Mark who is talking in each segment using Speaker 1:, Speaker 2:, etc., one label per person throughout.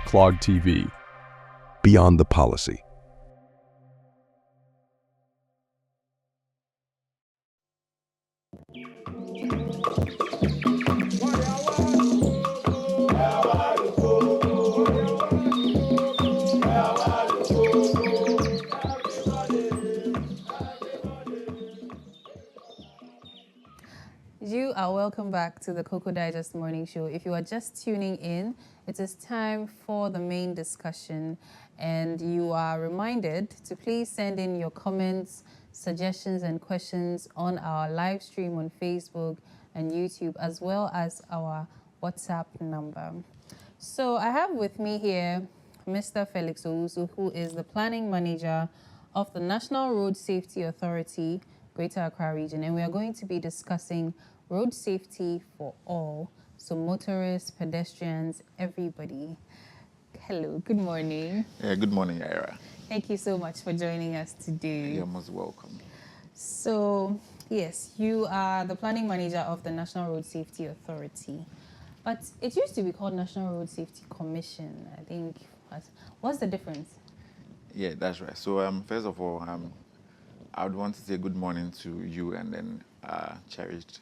Speaker 1: Clog TV.
Speaker 2: Beyond the policy.
Speaker 3: You are welcome back to the KOKO Digest Morning Show. If you are just tuning in, it is time for the main discussion, and you are reminded to please send in your comments, suggestions, and questions on our live stream on Facebook and YouTube, as well as our WhatsApp number. So I have with me here Mr. Felix Owusu, who is the planning manager of the National Road Safety Authority, Greater Accra Region, and we are going to be discussing road safety for all, so motorists, pedestrians, everybody. Hello, good morning.
Speaker 4: Good morning, Ira.
Speaker 3: Thank you so much for joining us today.
Speaker 4: You're most welcome.
Speaker 3: So, yes, you are the planning manager of the National Road Safety Authority, but it used to be called National Road Safety Commission, I think. What's the difference?
Speaker 4: Yeah, that's right. So, first of all, I would want to say good morning to you and then cherished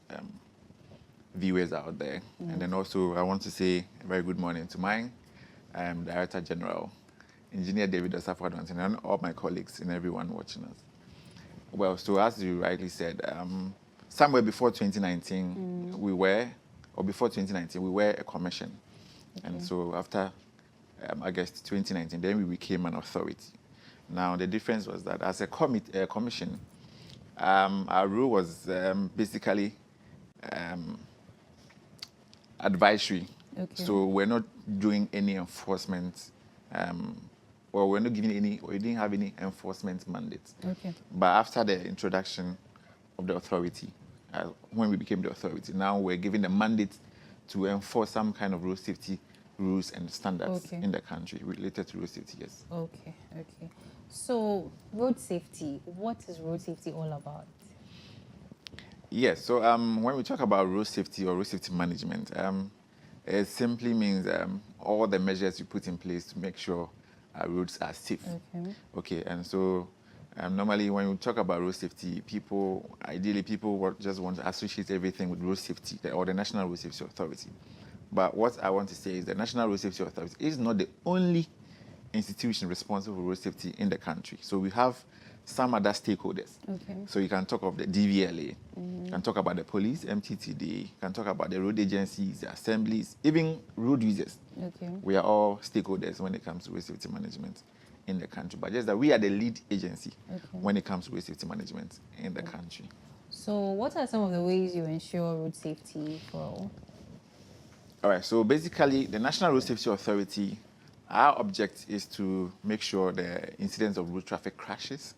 Speaker 4: viewers out there. And then also, I want to say a very good morning to my Director General, Engineer David Osafo, and all my colleagues and everyone watching us. Well, so as you rightly said, somewhere before 2019, we were a commission. Okay. And so after August 2019, then we became an authority. Now, the difference was that as a commission, our role was basically advisory. Okay. So we're not doing any enforcement, or we're not giving any, or we didn't have any enforcement mandates. Okay. But after the introduction of the authority, when we became the authority, now we're given the mandate to enforce some kind of road safety rules and standards in the country related to road safety, yes.
Speaker 3: Okay. So, road safety, what is road safety all about?
Speaker 4: Yes, so when we talk about road safety or road safety management, it simply means all the measures you put in place to make sure our roads are safe. Okay, and so normally when we talk about road safety, ideally people just want to associate everything with road safety or the National Road Safety Authority. But what I want to say is the National Road Safety Authority is not the only institution responsible for road safety in the country. So we have some other stakeholders. Okay. So you can talk of the DVLA, you can talk about the police, MTTD, you can talk about the road agencies, the assemblies, even road users. Okay. We are all stakeholders when it comes to road safety management in the country. But just that we are the lead agency when it comes to road safety management in the country.
Speaker 3: So what are some of the ways you ensure road safety for all?
Speaker 4: All right, so basically the National Road Safety Authority, our object is to make sure the incidents of road traffic crashes,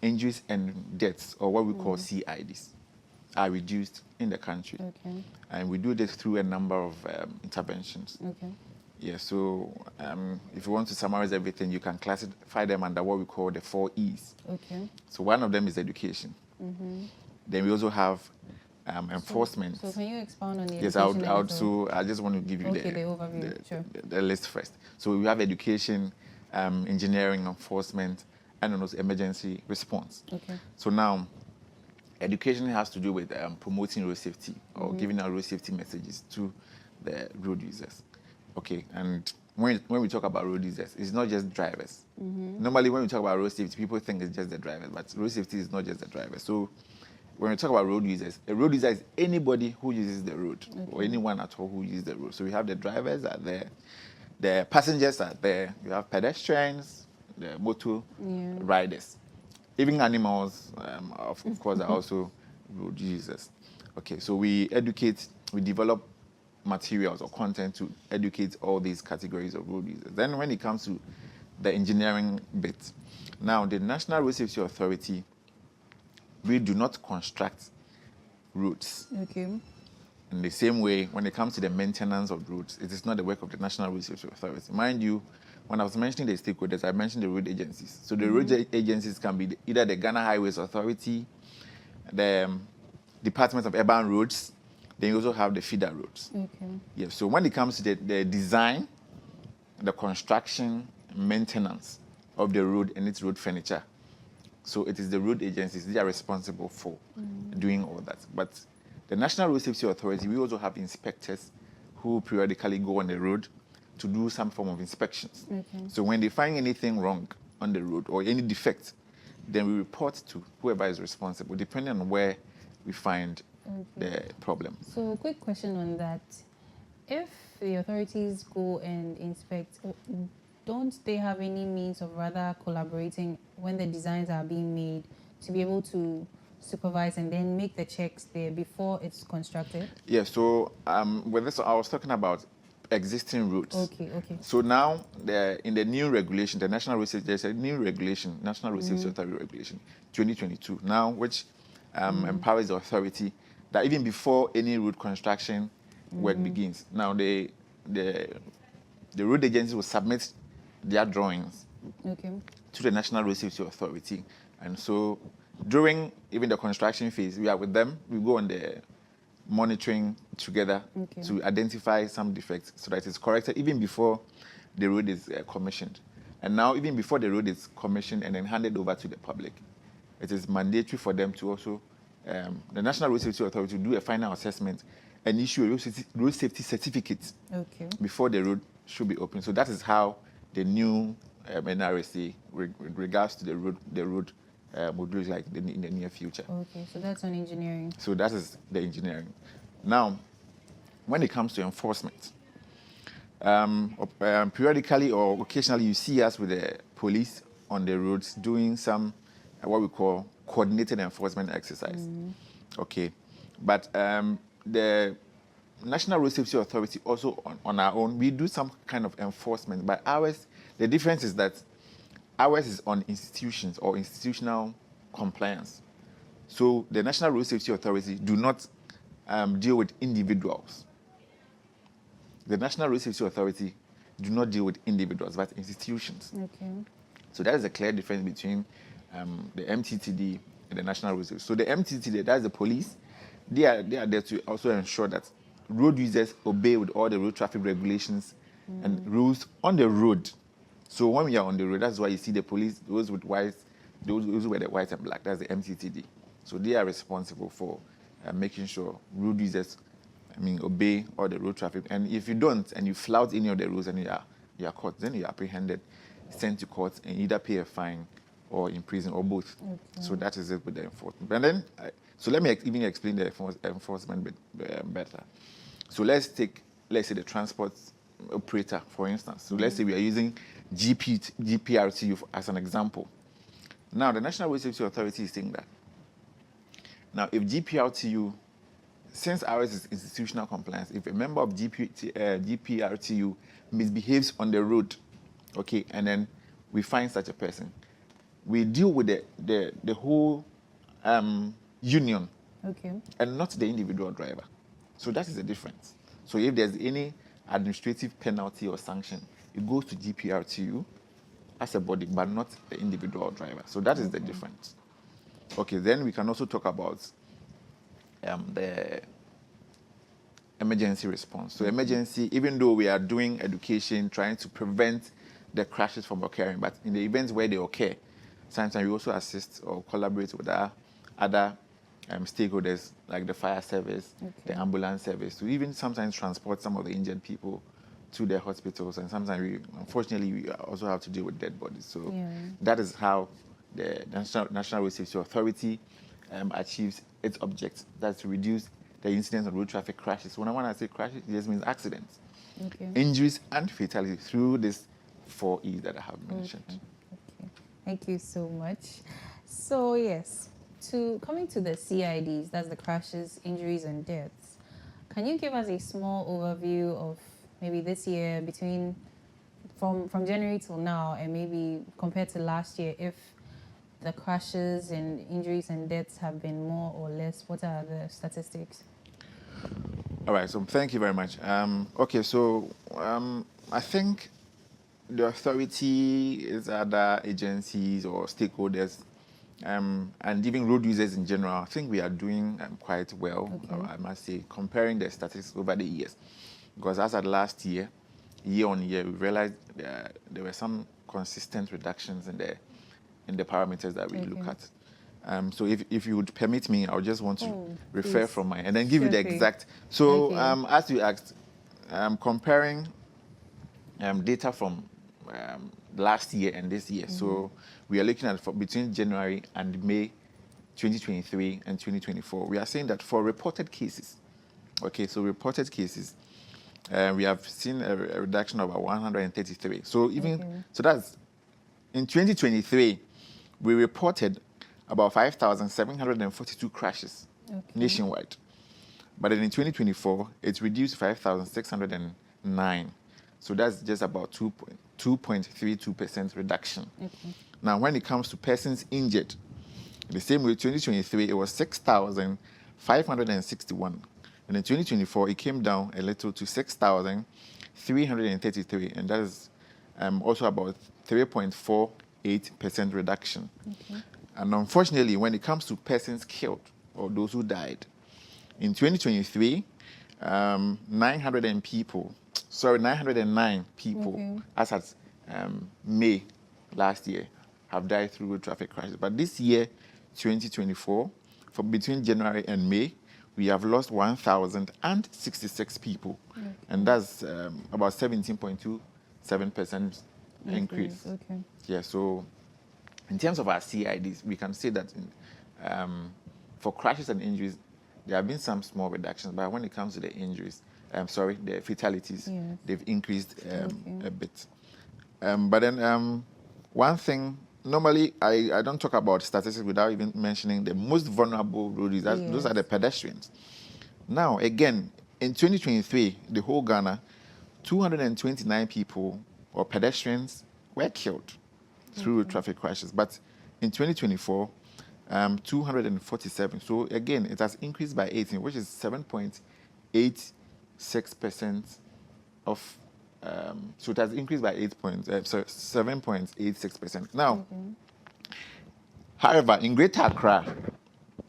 Speaker 4: injuries and deaths, or what we call CIDs, are reduced in the country. Okay. And we do this through a number of interventions. Okay. Yeah, so if you want to summarize everything, you can classify them under what we call the 4 E's. Okay. So one of them is education. Then we also have enforcement.
Speaker 3: So can you expound on the
Speaker 4: education? Yes, I just want to give you the overview. The list first. So we have education, engineering, enforcement, and also emergency response. Okay. So now, education has to do with promoting road safety or giving out road safety messages to the road users. Okay, and when we talk about road users, it's not just drivers. Normally, when we talk about road safety, people think it's just the drivers, but road safety is not just the drivers. So when we talk about road users, a road user is anybody who uses the road, or anyone at all who uses the road. So we have the drivers are there, the passengers are there, you have pedestrians, the motor riders. Even animals, of course, are also road users. Okay, so we educate, we develop materials or content to educate all these categories of road users. Then when it comes to the engineering bit, now the National Road Safety Authority, we do not construct roads. Okay. In the same way, when it comes to the maintenance of roads, it is not the work of the National Road Safety Authority. Mind you, when I was mentioning the stakeholders, I mentioned the road agencies. So the road agencies can be either the Ghana Highways Authority, the Department of Urban Roads, then you also have the feeder roads. Okay. Yeah, so when it comes to the design the construction, maintenance of the road and its road furniture. So it is the road agencies, they are responsible for doing all that. But the National Road Safety Authority, we also have inspectors who periodically go on the road to do some form of inspections.
Speaker 3: Okay.
Speaker 4: So when they find anything wrong on the road or any defect, then we report to whoever is responsible, depending on where we find the problem.
Speaker 3: So quick question on that. If the authorities go and inspect, don't they have any means of rather collaborating when the designs are being made to be able to supervise and then make the checks there before it's constructed?
Speaker 4: Yeah, so with this, I was talking about existing routes.
Speaker 3: Okay.
Speaker 4: So now, in the new regulation, the National Road Safety, there's a new regulation, National Road Safety Authority Regulation 2022, now, which empowers the authority that even before any road construction work begins, now the road agency will submit their drawings to the National Road Safety Authority. And so during even the construction phase, we are with them. We go on the monitoring together to identify some defects so that it's corrected even before the road is commissioned. And now, even before the road is commissioned and then handed over to the public, it is mandatory for them to also, the National Road Safety Authority, to do a final assessment and issue a road safety certificate before the road should be open. So that is how the new NRSA, with regards to the road would look like in the near future.
Speaker 3: Okay, so that's on engineering.
Speaker 4: So that is the engineering. Now, when it comes to enforcement, periodically or occasionally you see us with the police on the roads doing some what we call coordinated enforcement exercise. Okay, but the National Road Safety Authority also on our own, we do some kind of enforcement. But ours, the difference is that ours is on institutions or institutional compliance. So the National Road Safety Authority do not deal with individuals. The National Road Safety Authority do not deal with individuals, but institutions.
Speaker 3: Okay.
Speaker 4: So that is a clear difference between the MTTD and the National Road Safety. So the MTTD, that's the police. They are there to also ensure that road users obey with all the road traffic regulations and rules on the road. So when we are on the road, that's why you see the police, those with white, those who wear the white and black, that's the MTTD. So they are responsible for making sure road users, obey all the road traffic. And if you don't, and you flout any of the rules and you are caught, then you are apprehended, sent to court, and either pay a fine or in prison or both. Okay. So that is it with the enforcement. And then, so let me even explain the enforcement better. So let's say the transport operator, for instance. So let's say we are using GPRTU as an example. Now, the National Road Safety Authority is saying that. Now, if GPRTU, since ours is institutional compliance, if a member of GPRTU misbehaves on the road, okay, and then we find such a person, we deal with the whole union, okay, and not the individual driver. So that is the difference. So if there's any administrative penalty or sanction, it goes to GPRTU as a body, but not the individual driver. So that is the difference. Okay, then we can also talk about the emergency response. So emergency, even though we are doing education, trying to prevent the crashes from occurring, but in the events where they occur, sometimes we also assist or collaborate with our other stakeholders like the fire service, the ambulance service, to even sometimes transport some of the injured people to their hospitals. And sometimes, unfortunately, we also have to deal with dead bodies. So that is how the National Road Safety Authority achieves its object. That's to reduce the incidence of road traffic crashes. When I say crashes, it just means accidents, injuries, and fatality through this 4 E's that I have mentioned.
Speaker 3: Okay. Thank you so much. So yes, coming to the CIDs, that's the crashes, injuries, and deaths. Can you give us a small overview of maybe this year from January till now, and maybe compared to last year, if the crashes and injuries and deaths have been more or less? What are the statistics?
Speaker 4: All right, so thank you very much. Okay, so I think the authority is other agencies or stakeholders, and even road users in general. I think we are doing quite well, I must say, comparing the statistics over the years. Because as at last year, year on year, we realized there were some consistent reductions in the parameters that we look at. So if you would permit me, I would just want to refer from mine and then give you the exact. So as you asked, comparing data from last year and this year. So we are looking at between January and May 2023 and 2024. We are saying that for reported cases, okay, so reported cases, we have seen a reduction of about 133. So so that's in 2023, we reported about 5,742 crashes nationwide. But then in 2024, it's reduced 5,609. So that's just about 2.32% reduction. Now, when it comes to persons injured, the same way, 2023, it was 6,561. And in 2024, it came down a little to 6,333. And that is also about 3.48% reduction. And unfortunately, when it comes to persons killed or those who died, in 2023, 909 people, as at May last year, have died through road traffic crashes. But this year, 2024, from between January and May, we have lost 1,066 people. And that's about 17.27% increase. Yeah, so in terms of our CIDs, we can say that for crashes and injuries, there have been some small reductions, but when it comes to the injuries, the fatalities, they've increased a bit. But then one thing, normally I don't talk about statistics without even mentioning the most vulnerable road users. Those are the pedestrians. Now, again, in 2023, the whole Ghana, 229 people or pedestrians were killed through traffic crashes. But in 2024, 247. So again, it has increased by 18, which is 7.86% of. So it has increased by 7.86%. Now, however, in Greater Accra,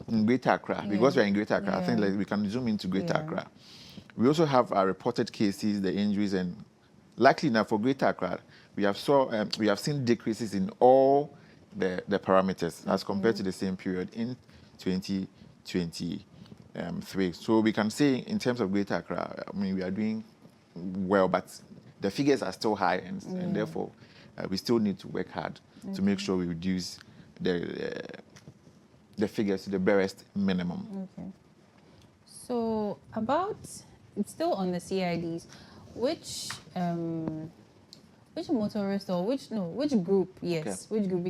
Speaker 4: because we're in Greater Accra, I think we can zoom into Greater Accra. We also have our reported cases, the injuries, and luckily enough for Greater Accra, we have seen decreases in all the parameters as compared to the same period in 2023. So we can say in terms of Greater Accra, I mean, we are doing well, but the figures are still high, and therefore we still need to work hard to make sure we reduce the figures to the barest minimum.
Speaker 3: So it's still on the CIDs, which motorist or which group, which group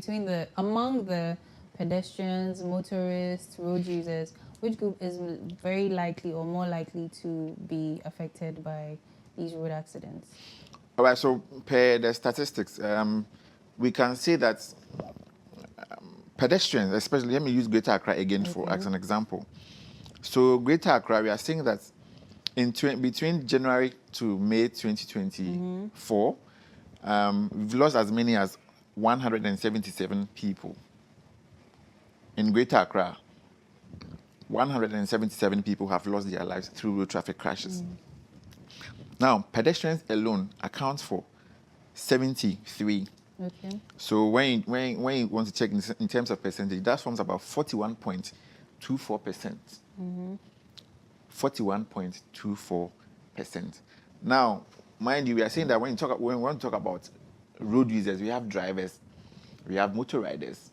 Speaker 3: among the pedestrians, motorists, road users, which group is very likely or more likely to be affected by these road accidents?
Speaker 4: All right, so per the statistics, we can say that pedestrians, especially, let me use Greater Accra again as an example. So Greater Accra, we are saying that between January to May 2024, we've lost as many as 177 people. In Greater Accra, 177 people have lost their lives through road traffic crashes. Now, pedestrians alone account for 73. So when you want to check in terms of percentage, that forms about 41.24%. 41.24%. Now, mind you, we are saying that when we want to talk about road users, we have drivers, we have motor riders,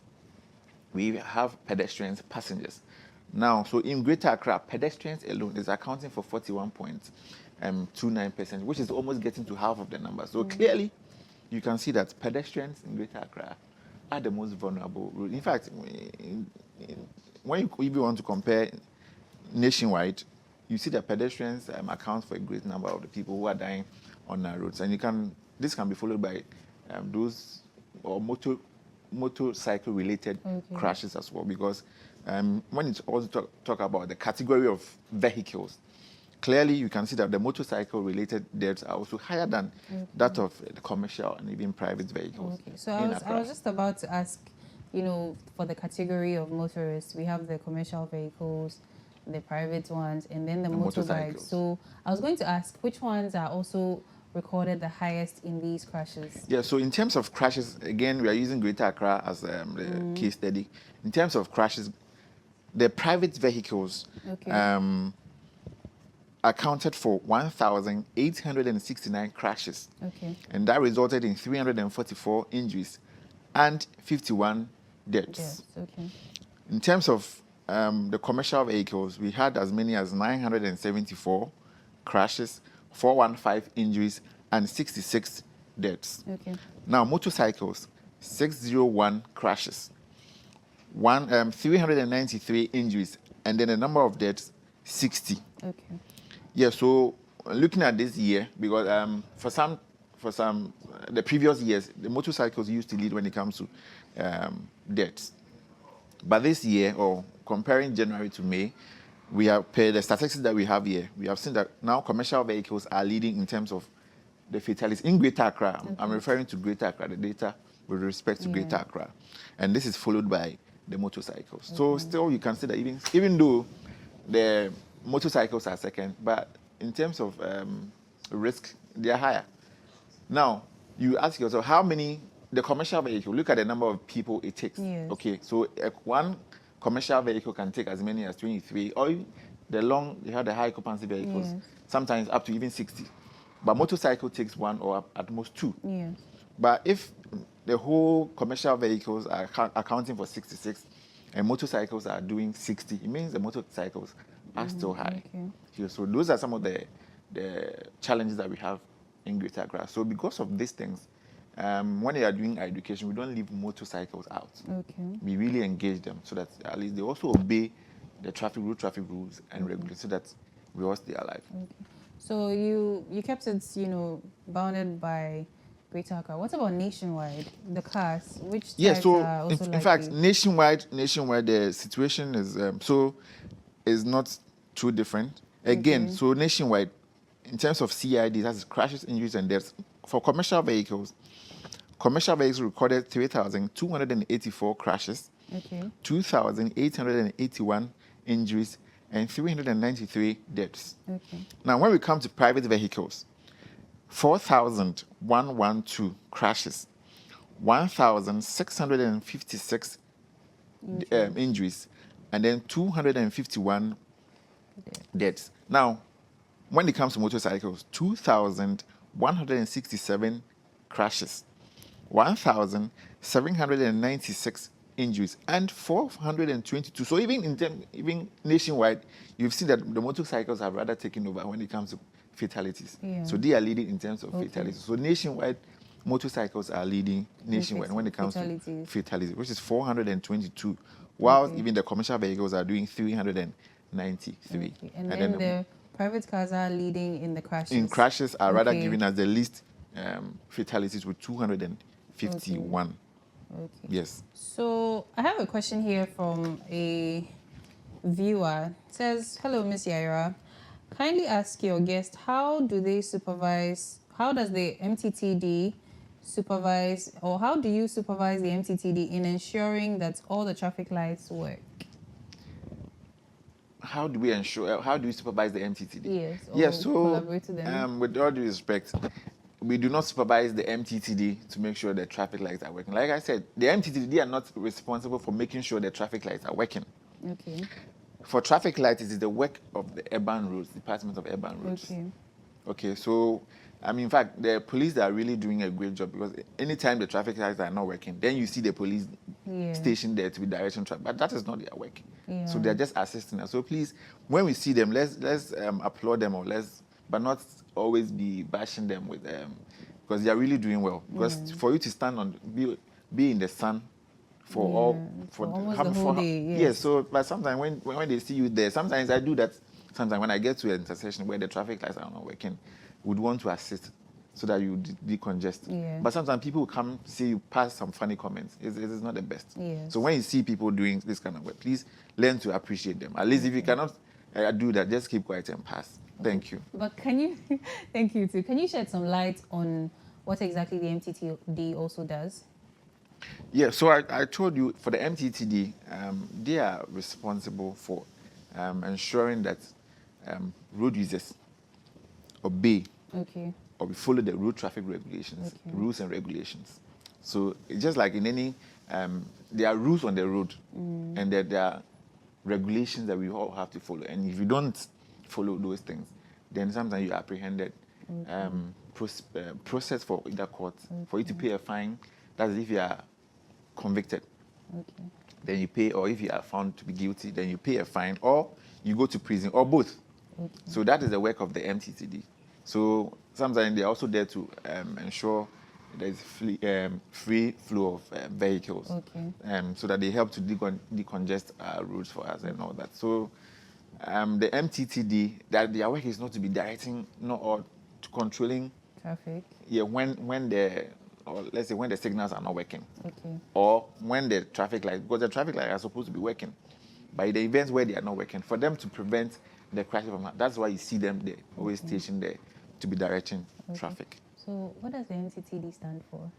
Speaker 4: we have pedestrians, passengers. Now, so in Greater Accra, pedestrians alone is accounting for 41.29%, which is almost getting to half of the number. So clearly, you can see that pedestrians in Greater Accra are the most vulnerable. In fact, when you even want to compare nationwide, you see that pedestrians account for a great number of the people who are dying on our roads. And this can be followed by those or motorcycle-related crashes as well, because when it's also talk about the category of vehicles, clearly you can see that the motorcycle-related deaths are also higher than that of the commercial and even private vehicles.
Speaker 3: So I was just about to ask, for the category of motorists, we have the commercial vehicles, the private ones, and then the motorbikes. So I was going to ask which ones are also recorded the highest in these crashes?
Speaker 4: Yeah, so in terms of crashes, again, we are using Greater Accra as the case study. In terms of crashes, the private vehicles accounted for 1,869 crashes. And that resulted in 344 injuries and 51 deaths. In terms of the commercial vehicles, we had as many as 974 crashes, 415 injuries, and 66 deaths. Now, motorcycles, 601 crashes, 393 injuries, and then the number of deaths, 60. Yeah, so looking at this year, because for some, the previous years, the motorcycles used to lead when it comes to deaths. But this year, or comparing January to May, we have, per the statistics that we have here, we have seen that now commercial vehicles are leading in terms of the fatalities in Greater Accra. I'm referring to Greater Accra, the data with respect to Greater Accra. And this is followed by the motorcycles. So still you can see that even though the motorcycles are second, but in terms of risk, they are higher. Now, you ask yourself, how many, the commercial vehicle, look at the number of people it takes. Okay, so one commercial vehicle can take as many as 23, or you have the high occupancy vehicles, sometimes up to even 60. But motorcycle takes one or at most two. But if the whole commercial vehicles are accounting for 66 and motorcycles are doing 60, it means the motorcycles are still high. So those are some of the challenges that we have in Greater Accra. So because of these things, when they are doing education, we don't leave motorcycles out. We really engage them so that at least they also obey the road traffic rules and regulations so that we all stay alive.
Speaker 3: So you kept it, bounded by Greater Accra. What about nationwide? The cars, which types are also
Speaker 4: in fact, nationwide, the situation is not too different. Again, so nationwide, in terms of CIDs, that's crashes, injuries, and deaths, for commercial vehicles recorded 3,284 crashes, 2,881 injuries, and 393 deaths. Now, when we come to private vehicles, 4,112 crashes, 1,656 injuries, and then 251 deaths. Now, when it comes to motorcycles, 2,167 crashes, 1,796 injuries, and 422. So even nationwide, you've seen that the motorcycles have rather taken over when it comes to fatalities. So they are leading in terms of fatalities. So nationwide, motorcycles are leading nationwide when it comes to fatalities, which is 422, while even the commercial vehicles are doing 393.
Speaker 3: And then the private cars are leading in the crashes.
Speaker 4: In crashes are rather giving us the least fatalities with 251. Yes.
Speaker 3: So I have a question here from a viewer. It says, hello, Miss Yaira. Kindly ask your guest, how does the MTTD supervise, or how do you supervise the MTTD in ensuring that all the traffic lights work?
Speaker 4: How do we supervise the MTTD?
Speaker 3: Yes, so collaborate with them.
Speaker 4: With all due respect, we do not supervise the MTTD to make sure the traffic lights are working. Like I said, the MTTD are not responsible for making sure the traffic lights are working. For traffic lights, it is the work of the urban roads, Department of Urban Roads. Okay, so, in fact, the police are really doing a great job, because anytime the traffic lights are not working, then you see the police stationed there to be directing traffic, but that is not their work. So they're just assisting us. So please, when we see them, let's applaud them, but not always be bashing them with because they are really doing well. Because for you to stand be in the sun for
Speaker 3: almost the whole day.
Speaker 4: So but sometimes when they see you there, sometimes I do that. Sometimes when I get to an intersection where the traffic lights are not working, would want to assist so that you decongest. But sometimes people will come see you pass some funny comments. It is not the best. So when you see people doing this kind of work, please learn to appreciate them. At least if you cannot do that, just keep quiet and pass. Thank you.
Speaker 3: But can you, thank you too. Can you shed some light on what exactly the MTTD also does?
Speaker 4: Yeah, so I told you for the MTTD, they are responsible for ensuring that road users obey or we follow the road traffic regulations, rules and regulations. So it's just like in any, there are rules on the road, and there are regulations that we all have to follow. And if you don't follow those things, then sometimes you're apprehended, process for either court, for you to pay a fine. That's if you are convicted. Then you pay, or if you are found to be guilty, then you pay a fine, or you go to prison, or both. So that is the work of the MTTD. So sometimes they're also there to ensure there's free flow of vehicles, so that they help to decongest roads for us and all that. So the MTTD, that their work is not to be directing, or to controlling
Speaker 3: traffic.
Speaker 4: Yeah, when or let's say when the signals are not working, or when the traffic lights, because the traffic lights are supposed to be working, by the events where they are not working, for them to prevent the crash from. That's why you see them there, always stationed there to be directing traffic.
Speaker 3: So what does the MTTD stand for?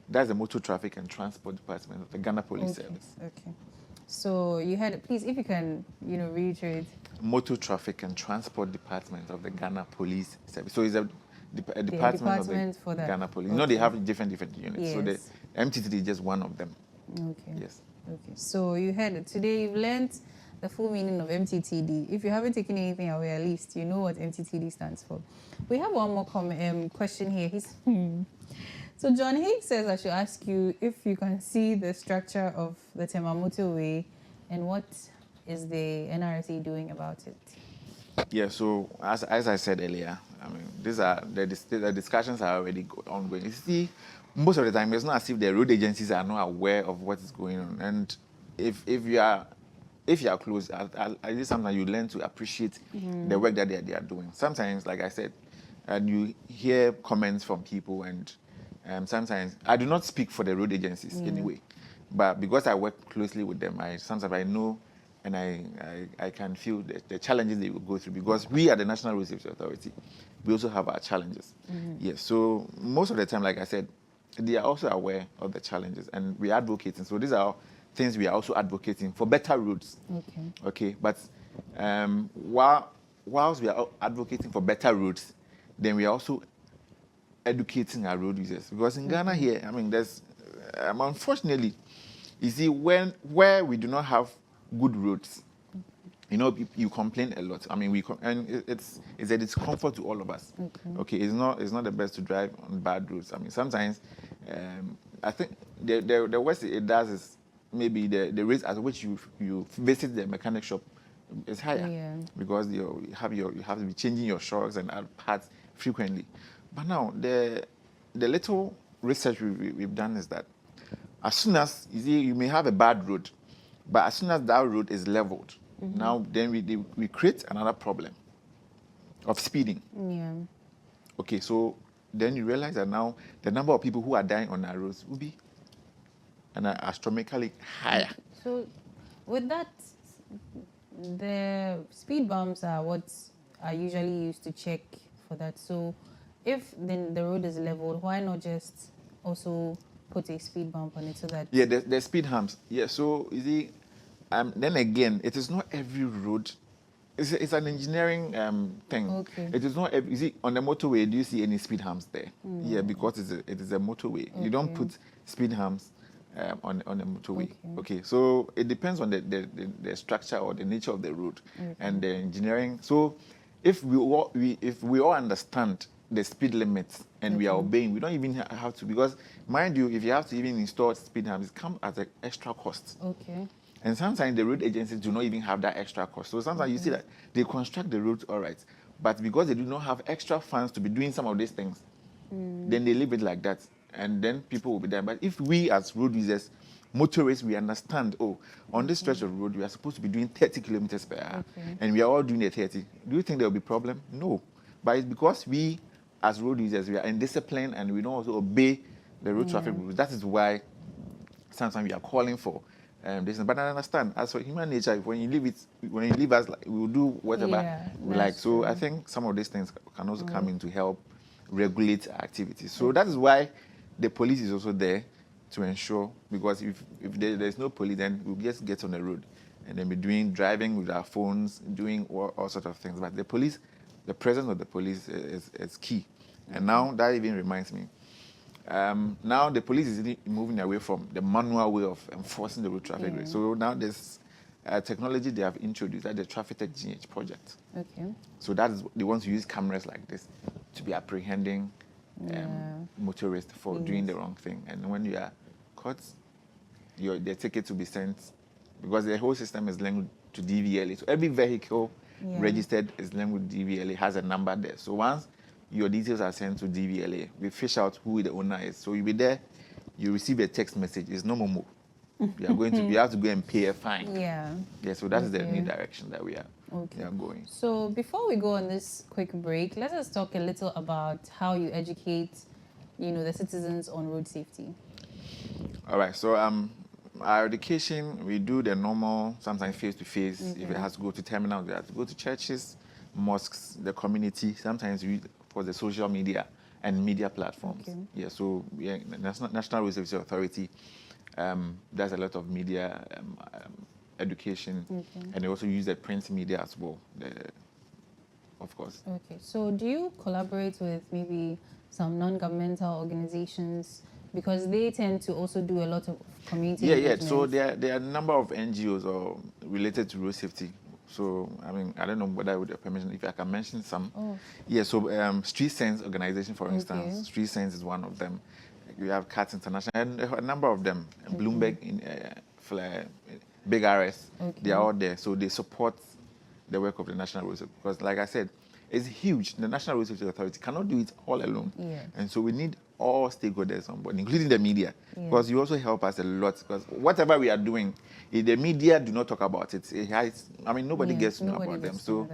Speaker 4: That's the Motor Traffic and Transport Department of the Ghana Police Service.
Speaker 3: So you had, please, if you can, reiterate.
Speaker 4: Motor Traffic and Transport Department of the Ghana Police Service. So it's a department of the Ghana Police. They have different units. Yes. So the MTTD is just one of them. Yes.
Speaker 3: So you heard today, you've learned the full meaning of MTTD. If you haven't taken anything away, at least you know what MTTD stands for. We have one more question here. So John Higgs says I should ask you if you can see the structure of the Tema motorway and what is the NRC doing about it?
Speaker 4: Yeah, so as I said earlier, these are the discussions are already ongoing. You see, most of the time, it's not as if the road agencies are not aware of what is going on. And if you are close, at least sometimes you learn to appreciate the work that they are doing. Sometimes, like I said, and you hear comments from people, and sometimes I do not speak for the road agencies anyway, but because I work closely with them, sometimes I know. And I can feel the challenges they will go through, because we at the National Road Safety Authority, we also have our challenges. Yes, so most of the time, like I said, they are also aware of the challenges, and we are advocating. So these are things we are also advocating for better roads. Okay, but whilst we are advocating for better roads, then we are also educating our road users. Because in Ghana here, there's unfortunately, you see, where we do not have good roads, you complain a lot. And it's a discomfort to all of us. Okay, it's not the best to drive on bad roads. Sometimes I think the worst it does is maybe the rate at which you visit the mechanic shop is higher, because you have to be changing your shocks and add parts frequently. But now the little research we've done is that as soon as you may have a bad road, but as soon as that road is leveled, now then we create another problem of speeding. Okay, so then you realize that now the number of people who are dying on our roads will be astronomically higher.
Speaker 3: So with that, the speed bumps are what are usually used to check for that. So if then the road is leveled, why not just also put a speed bump on it so that...
Speaker 4: Yeah, the speed humps. Yeah, so you see, then again, it is not every road. It's an engineering thing. It is not you see, on the motorway, do you see any speed humps there? Yeah, because it is a motorway. You don't put speed humps on the motorway. Okay, so it depends on the structure or the nature of the road and the engineering. So if we all understand the speed limits and we are obeying, we don't even have to, because mind you, if you have to even install speed humps, it comes at an extra cost. And sometimes the road agencies do not even have that extra cost. So sometimes you see that they construct the roads all right, but because they do not have extra funds to be doing some of these things, then they leave it like that, and then people will be there. But if we as road users, motorists, we understand, on this stretch of road, we are supposed to be doing 30 kilometers per hour, and we are all doing the 30. Do you think there will be a problem? No. But it's because we, as road users, we are indisciplined and we don't also obey the road traffic rules. That is why sometimes we are calling for this. But I understand, as for human nature, when you leave us, we will do whatever we like. So I think some of these things can also come in to help regulate activities. So that is why the police is also there to ensure, because if there's no police, then we'll just get on the road and then be driving with our phones, doing all sorts of things. But the presence of the police is key. And now that even reminds me, now the police is moving away from the manual way of enforcing the road traffic rate. So now there's technology they have introduced at the Traffic Tech GH project.
Speaker 3: Okay.
Speaker 4: So that is, they want to use cameras like this to be apprehending motorists for doing the wrong thing. And when you are caught, their ticket will be sent, because the whole system is linked to DVLA. So every vehicle registered is linked with DVLA, has a number there. So once your details are sent to DVLA, we fish out who the owner is. So you'll be there, you receive a text message. It's no more. You have to go and pay a fine.
Speaker 3: Yeah.
Speaker 4: Yeah, so that's the new direction that we are going.
Speaker 3: So before we go on this quick break, let us talk a little about how you educate, the citizens on road safety.
Speaker 4: All right, so our education, we do the normal, sometimes face-to-face. If it has to go to terminals, we have to go to churches, mosques, the community. Sometimes we for the social media and media platforms. Okay. Yeah, so the National Road Safety Authority does a lot of media education, and they also use the print media as well, of course.
Speaker 3: Okay, so do you collaborate with maybe some non-governmental organizations, because they tend to also do a lot of community engagement?
Speaker 4: So there are a number of NGOs related to road safety. So, I mean, I don't know whether with your permission, if I can mention some. Oh. Yeah, so Street Sense organization, for instance, Street Sense is one of them. We have CATS International, and a number of them. Bloomberg, Big RS, they are all there. So they support the work of the National Road Safety, because, like I said, it's huge. The National Road Safety Authority cannot do it all alone. Yes. And so we need all stakeholders on board, including the media, because you also help us a lot. Because whatever we are doing, if the media do not talk about it, nobody gets to know about them. So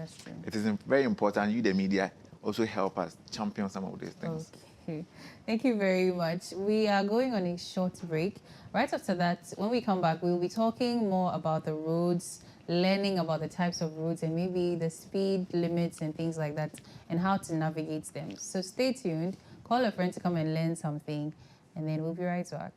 Speaker 4: it is very important you, the media, also help us champion some of these things.
Speaker 3: Okay. Thank you very much. We are going on a short break. Right after that, when we come back, we'll be talking more about the roads, learning about the types of roads and maybe the speed limits and things like that, and how to navigate them. So stay tuned. Call a friend to come and learn something, and then we'll be right back.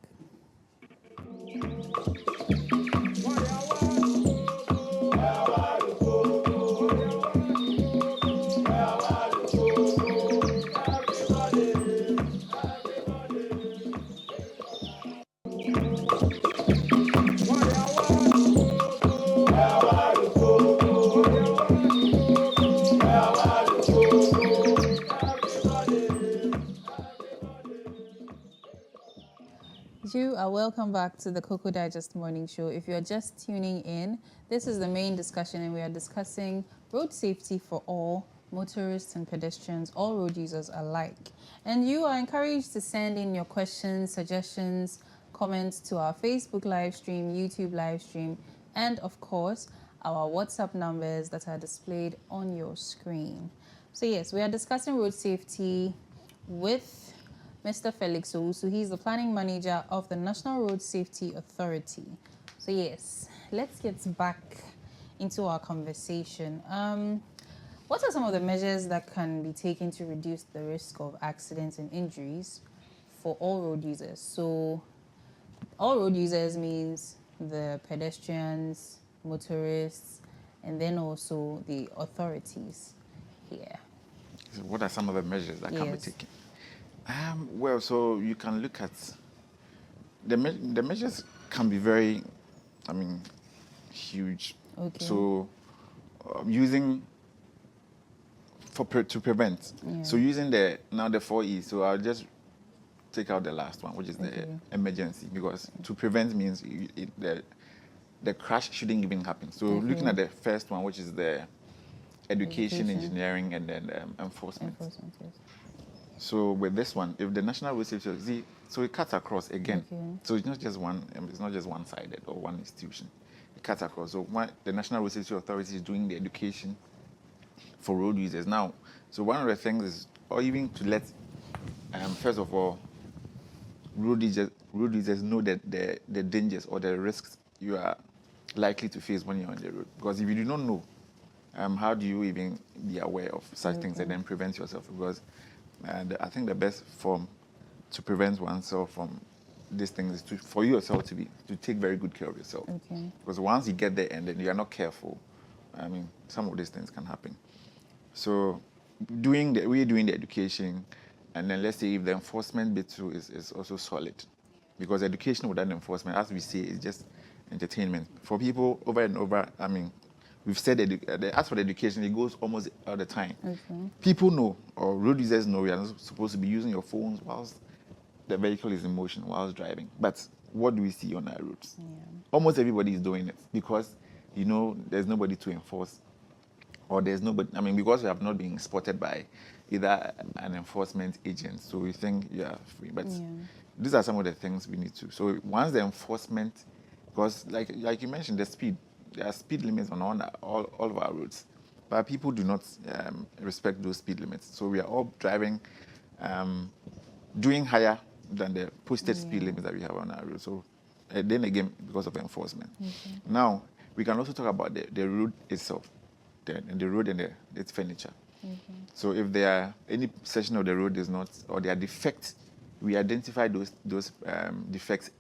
Speaker 3: You are welcome back to the KOKO Digest Morning Show. If you're just tuning in, this is the main discussion, and we are discussing road safety for all, motorists and pedestrians, all road users alike. And you are encouraged to send in your questions, suggestions, comments to our Facebook live stream, YouTube live stream, and of course, our WhatsApp numbers that are displayed on your screen. So yes, we are discussing road safety with Mr. Felix Owusu. He's the planning manager of the National Road Safety Authority. So yes, let's get back into our conversation. What are some of the measures that can be taken to reduce the risk of accidents and injuries for all road users? So all road users means the pedestrians, motorists, and then also the authorities here.
Speaker 4: So what are some of the measures that can be taken? Well, so you can look at the measures can be very, huge. Okay. So using to prevent. Yeah. So using the 4E. So I'll just take out the last one, which is the emergency, because to prevent means the crash shouldn't even happen. So looking at the first one, which is the education, engineering, and then enforcement. Yes. So with this one, if the National Road Safety, so it cuts across again. Okay. So it's not just one-sided or one institution. It cuts across. So the National Road Safety Authority is doing the education for road users now. So one of the things is, or even to let, first of all, road users know that the dangers or the risks you are likely to face when you're on the road. Because if you do not know, how do you even be aware of such things and then prevent yourself? Because I think the best form to prevent oneself from these things is for yourself to take very good care of yourself. Okay. Because once you get there and then you are not careful, some of these things can happen. So we're doing the education, And then let's say if the enforcement bit too is also solid. Because education without enforcement, as we say, is just entertainment. For people over and over, I mean, we've said as for the education, it goes almost all the time.
Speaker 3: Okay.
Speaker 4: People know, or road users know, you are not supposed to be using your phones whilst the vehicle is in motion, whilst driving. But what do we see on our roads?
Speaker 3: Yeah.
Speaker 4: Almost everybody is doing it because, there's nobody to enforce. Or there's nobody, because we have not been spotted by either an enforcement agent, so we think you are free. But these are some of the things we need to. So once the enforcement, because like you mentioned, there are speed limits on all of our roads, but people do not respect those speed limits. So we are all driving, doing higher than the posted speed limits that we have on our road. So then again, because of enforcement. Now, we can also talk about the road itself. And the road and its furniture. So if there are any section of the road is not, or there are defects, we identify those defects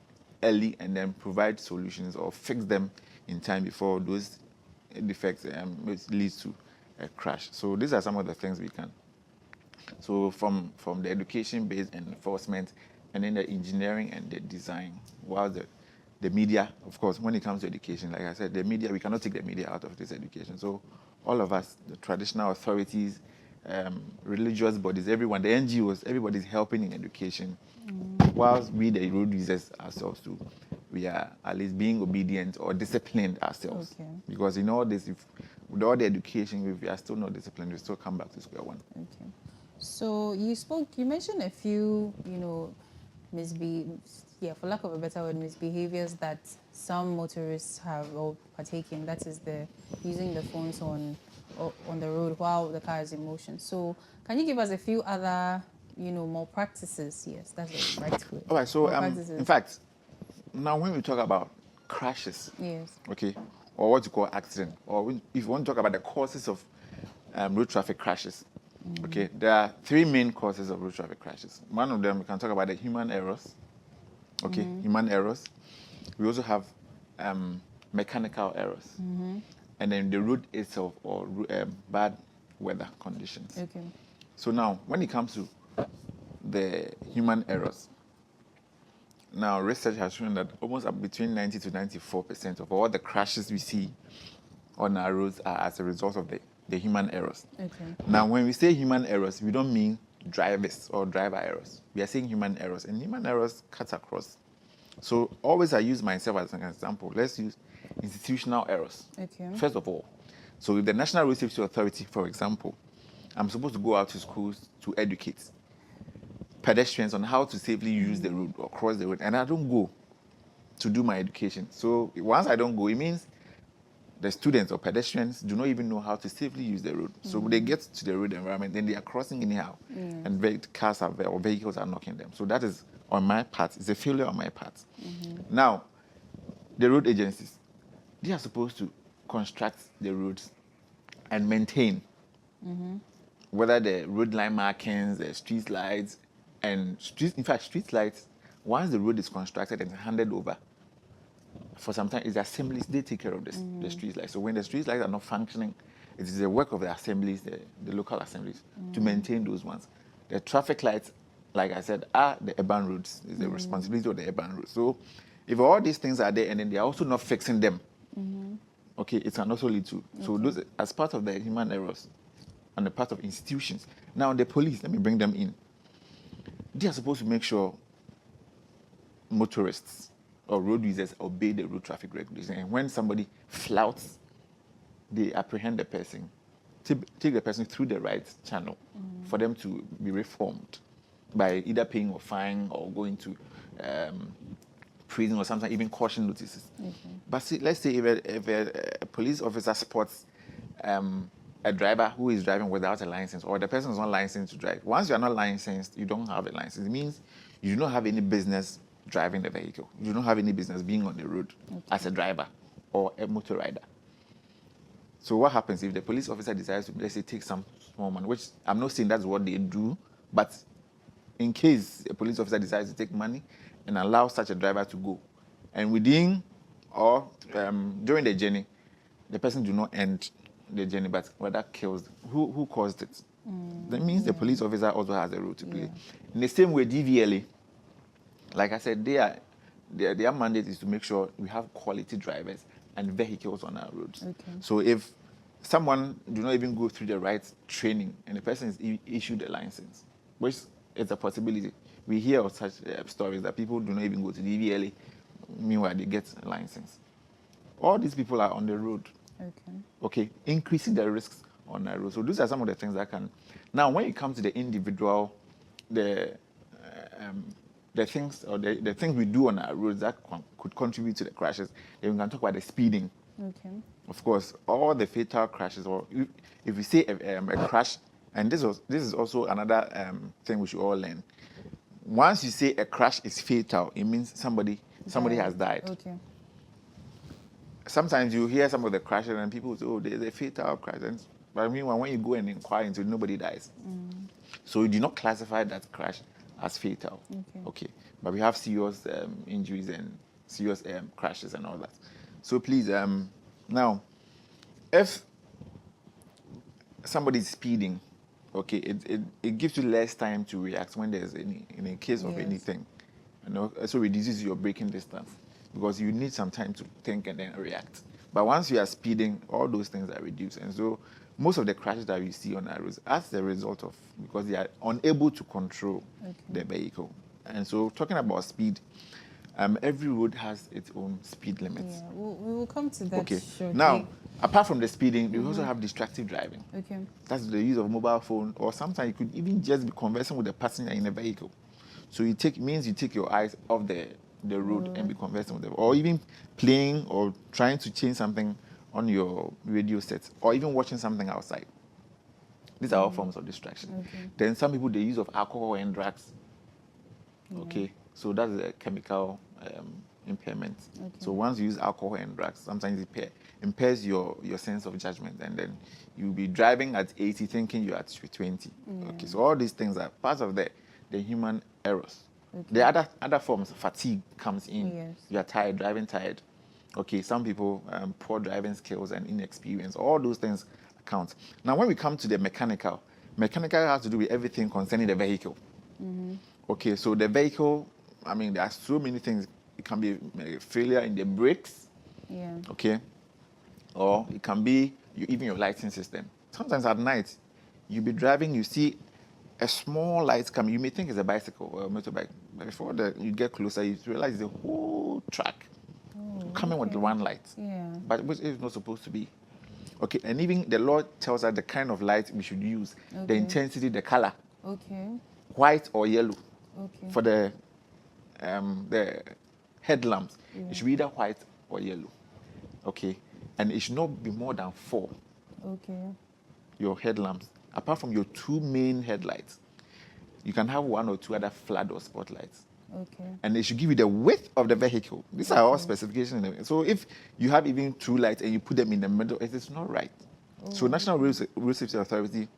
Speaker 4: early and then provide solutions or fix them in time before those defects leads to a crash. So these are some of the things we can. So from the education-based enforcement, and then the engineering and the design, while the media, of course, when it comes to education, like I said, the media, we cannot take the media out of this education. So all of us, the traditional authorities, religious bodies, everyone, the NGOs, everybody's helping in education, whilst we, the road users ourselves too, we are at least being obedient or disciplined ourselves.
Speaker 3: Okay.
Speaker 4: Because in all this, with all the education, if we are still not disciplined, we still come back to square one.
Speaker 3: Okay. So you mentioned a few, for lack of a better word, misbehaviors that some motorists have or partake in. That is using the phones on the road while the car is in motion. So can you give us a few other, more practices? Yes, that's the right word.
Speaker 4: All right. So in fact, now when we talk about crashes,
Speaker 3: yes,
Speaker 4: okay, or what you call accident, or if you want to talk about the causes of road traffic crashes, okay, there are three main causes of road traffic crashes. One of them, we can talk about the human errors. Okay, human errors. We also have mechanical errors, and then the road itself or bad weather conditions.
Speaker 3: Okay.
Speaker 4: So now, when it comes to the human errors, now research has shown that almost between 90 to 94% of all the crashes we see on our roads are as a result of the human errors.
Speaker 3: Okay.
Speaker 4: Now, when we say human errors, we don't mean drivers or driver errors. We are saying human errors, and human errors cut across. So always I use myself as an example. Let's use institutional errors.
Speaker 3: Okay.
Speaker 4: First of all, so with the National Road Safety Authority, for example, I'm supposed to go out to schools to educate pedestrians on how to safely use the road or cross the road, and I don't go to do my education. So once I don't go, it means the students or pedestrians do not even know how to safely use the road. So they get to the road environment, then they are crossing anyhow, and cars or vehicles are knocking them. So that is on my part. It's a failure on my part. Now, the road agencies, they are supposed to construct the roads and maintain, whether the road line markings, the street lights, in fact, street lights, once the road is constructed and handed over, for some time, it's the assemblies, they take care of this, the street lights. So when the street lights are not functioning, it is the work of the assemblies, the local assemblies, to maintain those ones. The traffic lights, like I said, are the urban roads. It's the responsibility of the urban roads. So if all these things are there and then they are also not fixing them, okay, it can also lead to. So those, as part of the human errors on the part of institutions. Now the police, let me bring them in. They are supposed to make sure motorists or road users obey the road traffic regulations. And when somebody flouts, they apprehend the person, take the person through the right channel for them to be reformed by either paying a fine or going to prison or sometimes even caution notices. But see, let's say if a police officer spots a driver who is driving without a license, or the person is not licensed to drive. Once you are not licensed, you don't have a license. It means you do not have any business driving the vehicle. You do not have any business being on the road as a driver or a motor rider. So what happens if the police officer decides to, let's say, take some small money, which I'm not saying that's what they do, but in case a police officer decides to take money and allow such a driver to go, and within or during the journey, the person do not end the journey, but rather kills. Who caused it? That means the police officer also has a role to play. In the same way, DVLA, like I said, their mandate is to make sure we have quality drivers and vehicles on our roads.
Speaker 3: Okay.
Speaker 4: So if someone do not even go through the right training and the person is issued a license, which is a possibility. We hear of such stories that people do not even go to DVLA, meanwhile they get a license. All these people are on the road. Okay, increasing the risks on the road. So these are some of the things that can. Now, when it comes to the individual, the things or the things we do on our roads that could contribute to the crashes, then we can talk about the speeding.
Speaker 3: Okay.
Speaker 4: Of course, all the fatal crashes, or if we say a crash, and this is also another thing we should all learn. Once you say a crash is fatal, it means somebody has died.
Speaker 3: Okay.
Speaker 4: Sometimes you hear some of the crashes and people say, oh, there's a fatal crash. But I mean, when you go and inquire into it, nobody dies. So you do not classify that crash as fatal. Okay. But we have serious injuries and serious crashes and all that. So please, now, if somebody is speeding, okay, it gives you less time to react when there's in a case of anything. You know, so reduces your braking distance because you need some time to think and then react. But once you are speeding, all those things are reduced. And so most of the crashes that we see on our roads as the result of because they are unable to control the vehicle. And so talking about speed, every road has its own speed limits.
Speaker 3: Yeah, we will come to that shortly.
Speaker 4: Now, apart from the speeding, we also have distracted driving.
Speaker 3: Okay.
Speaker 4: That's the use of mobile phone, or sometimes you could even just be conversing with the passenger in the vehicle. So you take your eyes off the road and be conversing with them, or even playing or trying to change something on your radio set, or even watching something outside. These are all forms of distraction.
Speaker 3: Okay.
Speaker 4: Then some people, the use of alcohol and drugs. Okay, so that's a chemical impairment. Okay. So once you use alcohol and drugs, sometimes it impairs your sense of judgment, and then you'll be driving at 80 thinking you're at 20. Okay, so all these things are part of the human errors. Okay. The other forms, fatigue comes in.
Speaker 3: Yes.
Speaker 4: You are tired, driving tired. Okay, some people, poor driving skills and inexperience, all those things count. Now, when we come to the mechanical has to do with everything concerning the vehicle. Okay, so the vehicle, I mean, there are so many things. It can be a failure in the brakes. Yeah. Okay. Or it can be even your lighting system. Sometimes at night, you'll be driving, you see a small light coming. You may think it's a bicycle or a motorbike, but before you get closer, you realize the whole track coming with one light. Yeah. But which is not supposed to be. Okay, and even the law tells us the kind of light we should use, the intensity, the color. Okay. White or yellow. Okay. For the headlamps, it should be either white or yellow. Okay. And it should not be more than 4. Okay. Your headlamps. Apart from your 2 main headlights, you can have 1 or 2 other flood or spotlights. Okay. And it should give you the width of the vehicle. These are all specifications. So if you have even 2 lights and you put them in the middle, it is not right. So National Road Safety Authority, in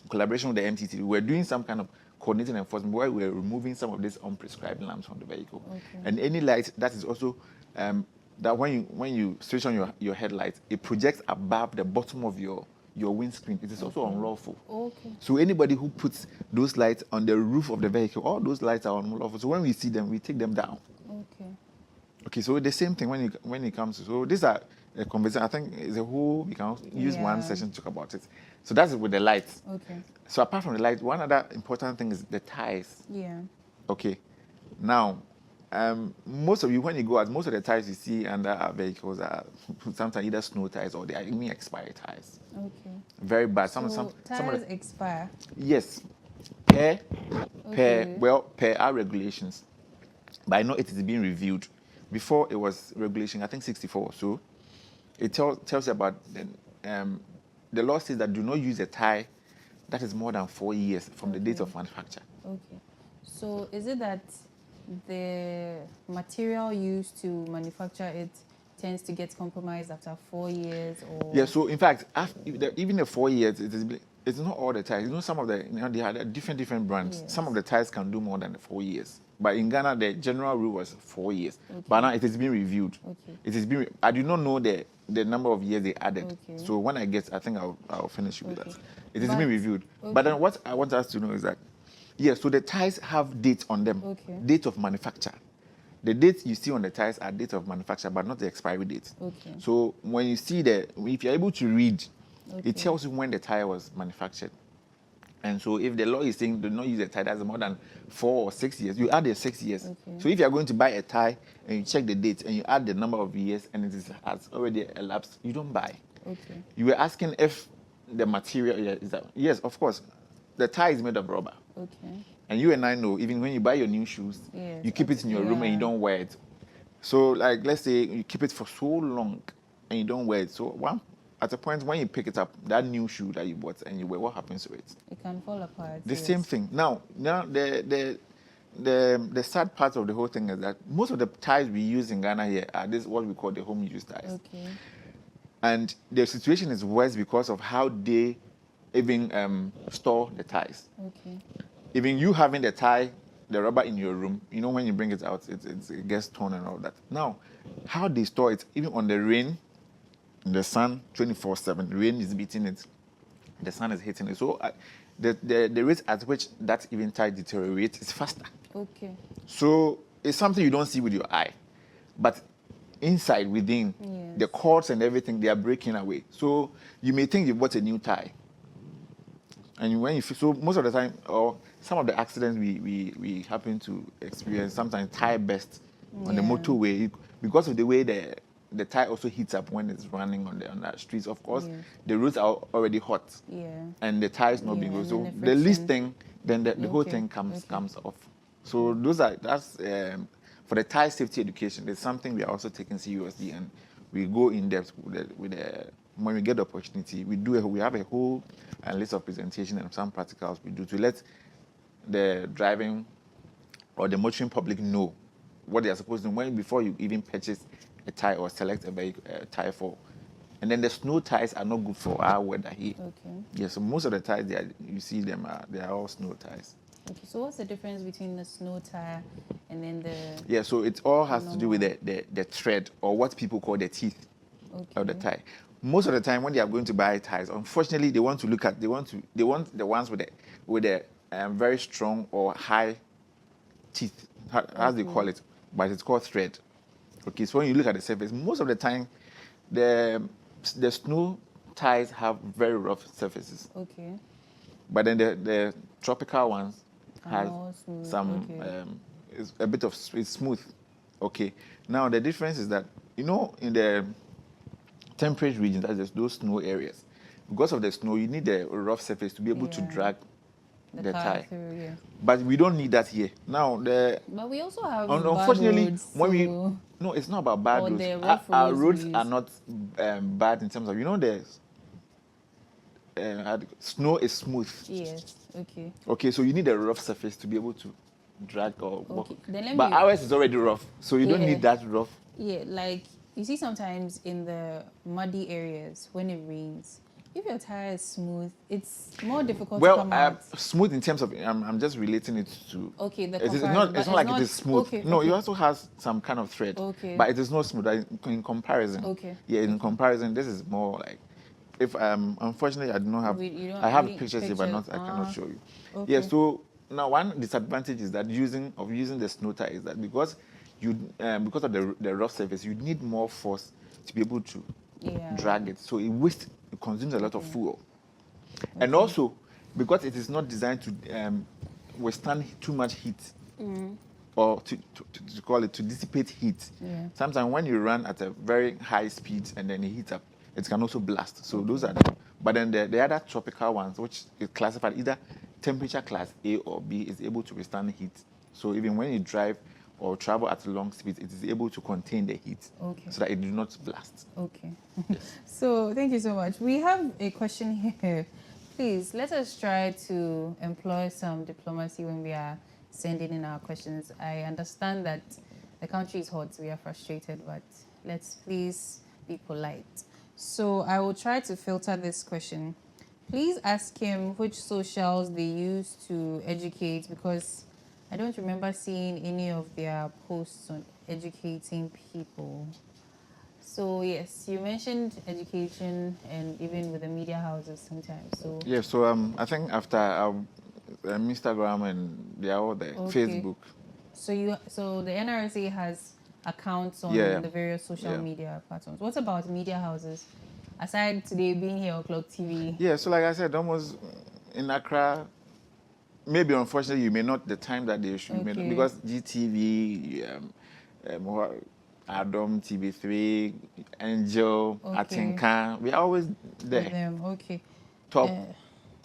Speaker 4: collaboration with the MTT, we're doing some kind of coordinating enforcement where we're removing some of these unprescribed lamps from the vehicle. Okay. And any light that is also that when you switch on your headlights, it projects above the bottom of your windscreen. It is also unlawful. Okay. So anybody who puts those lights on the roof of the vehicle, all those lights are unlawful. So when we see them, we take them down. Okay. Okay. So the same thing when it comes to, so these are a conversation. I think it's a whole, we can use one session to talk about it. So that's with the lights. Okay. So apart from the lights, one other important thing is the tires. Yeah. Okay. Now, most of you, when you go out, most of the tires you see under our vehicles are sometimes either snow tires or they are even expired tires. Okay. Very bad.
Speaker 3: Tires expire?
Speaker 4: Yes. Per our regulations. But I know it is being reviewed. Before it was regulation, I think 64 or so. It tells you about the law says that do not use a tire that is more than 4 years from the date of manufacture. Okay.
Speaker 3: So is it that the material used to manufacture it tends to get compromised after 4 years? Or?
Speaker 4: Yeah, so in fact, even the 4 years, it's not all the tires. You know, some of they had different brands. Yes. Some of the tires can do more than 4 years. But in Ghana, the general rule was 4 years. Okay. But now it is being reviewed. Okay. It is being. I do not know the number of years they added. Okay. So when I think I'll finish with that. It is being reviewed. Okay. But then what I want us to know is that, yes, so the tires have dates on them, date of manufacture. The dates you see on the tires are date of manufacture, but not the expiry date. Okay. So when you see if you're able to read, it tells you when the tire was manufactured. And so if the law is saying do not use a tie that's more than 4 or 6 years, you add the 6 years. Okay. So if you are going to buy a tie and you check the date and you add the number of years and has already elapsed, you don't buy. Okay. You were asking if the material is that, yes, of course, the tie is made of rubber. Okay. And you and I know, even when you buy your new shoes, you keep it in your room and you don't wear it. So like, let's say you keep it for so long and you don't wear it. So at a point when you pick it up, that new shoe that you bought and you wear, what happens to it? It
Speaker 3: can fall apart.
Speaker 4: The same thing. Now the sad part of the whole thing is that most of the ties we use in Ghana here are what we call the home use ties. Okay. And the situation is worse because of how they even store the ties. Okay. Even you having the tie, the rubber in your room, when you bring it out, it gets torn and all that. Now, how they store it, even on the rain, the sun, 24/7, rain is beating it, the sun is hitting it. So the rate at which that even tie deteriorates is faster. Okay. So it's something you don't see with your eye, but inside, within, the cords and everything, they are breaking away. So you may think you bought a new tie. And when so most of the time, or some of the accidents we happen to experience, sometimes tire burst on the motorway because of the way the tire also heats up when it's running on the streets. Of course, the roads are already hot, and the tire is not being good. So the least thing, then the whole thing comes off. So that's for the tire safety education. It's something we are also taking seriously, and we go in depth when we get the opportunity. We have a whole list of presentation and some practicals we do to let the driving or the motoring public know what they are supposed to do before you even purchase a tire or select a tire for. And then the snow tires are not good for our weather here. Okay. Yeah, so most of the tires you see them they are all snow tires.
Speaker 3: Okay, so what's the difference between the snow tire and then the...
Speaker 4: Yeah, so it all has to do with the thread, or what people call the teeth of the tire. Most of the time when they are going to buy tires, unfortunately, they want the ones with the very strong or high teeth, as they call it, but it's called thread. Okay, so when you look at the surface, most of the time, the snow tires have very rough surfaces. Okay. But then the tropical ones have some, it's a bit of, it's smooth. Okay. Now the difference is that, in the temperate regions, that's those snow areas, because of the snow, you need a rough surface to be able to drag the tire. Through, But we don't need that here. Now
Speaker 3: but we also have
Speaker 4: unfortunately
Speaker 3: bad roads,
Speaker 4: no, it's not about bad roads. Our roads are not bad in terms of snow is smooth. Yes. Okay. Okay, so you need a rough surface to be able to drag or walk. But ours is already rough, so you don't need that rough.
Speaker 3: Yeah, like you see sometimes in the muddy areas when it rains, if your tire is smooth, it's more difficult to come out.
Speaker 4: Smooth in terms of, I'm just relating it to... Okay, it's not like it is smooth. Okay, no, it also has some kind of thread. Okay. But it is not smooth in comparison. Okay. Yeah, in comparison, this is more like... If unfortunately, I do not have... I have pictures here, but I cannot show you. Okay. Yeah, so now one disadvantage is that using the snow tire is that because of the rough surface, you need more force to be able to drag it. So it consumes a lot of fuel. And also, because it is not designed to withstand too much heat, or to dissipate heat. Yeah. Sometimes when you run at a very high speed and then it heats up, it can also blast. So those are but then the other tropical ones, which is classified either temperature class A or B, is able to withstand heat. So even when you drive or travel at long speeds, it is able to contain the heat so that it do not blast. Okay. Yes.
Speaker 3: So thank you so much. We have a question here. Please, let us try to employ some diplomacy when we are sending in our questions. I understand that the country is hot, we are frustrated, but let's please be polite. So I will try to filter this question. Please ask him which socials they use to educate, because I don't remember seeing any of their posts on educating people. So yes, you mentioned education and even with the media houses sometimes. So
Speaker 4: yeah, so I think after Instagram and they are all there, Facebook.
Speaker 3: So the NRSA has accounts on
Speaker 4: Yeah,
Speaker 3: the various social
Speaker 4: yeah.
Speaker 3: media platforms. What about media houses? Aside today being here on Clock TV.
Speaker 4: Yeah, so like I said, almost in Accra, maybe unfortunately you may not the time that they should, because GTV, Adam, TV3, Angel, Atinka, we are always there.
Speaker 3: With them, okay.
Speaker 4: Top.